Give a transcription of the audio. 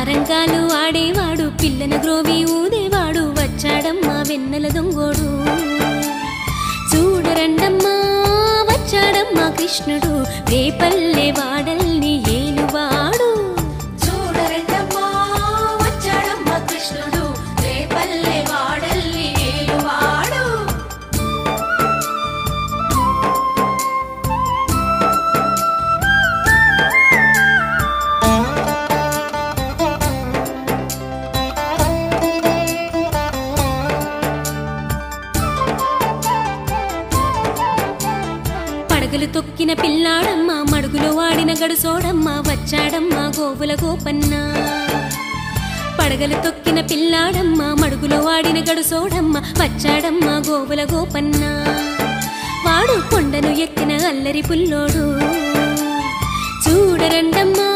సారంగాలు ఆడేవాడు పిల్లన గ్రోవి ఊదేవాడు వచ్చాడమ్మా వెన్నెల దొంగోడు చూడరండమ్మా వచ్చాడమ్మా కృష్ణుడు రేపల్లె వాడల్ని ఏలువాడు చూడరండమ్మా వచ్చాడమ్మా కృష్ణుడు రేపల్లె వాడల్ని ఏలువాడు పడగలు తొక్కిన పిల్లాడమ్మ మడుగులో వాడిన గడుసోడమ్మ వచ్చాడమ్మ గోవుల గోపన్న పడగలు తొక్కిన పిల్లాడమ్మ మడుగులో వాడిన గడుసోడమ్మ వచ్చాడమ్మ గోవుల గోపన్న వాడు కొండను ఎక్కిన అల్లరి పుల్లోడు చూడరండమ్మా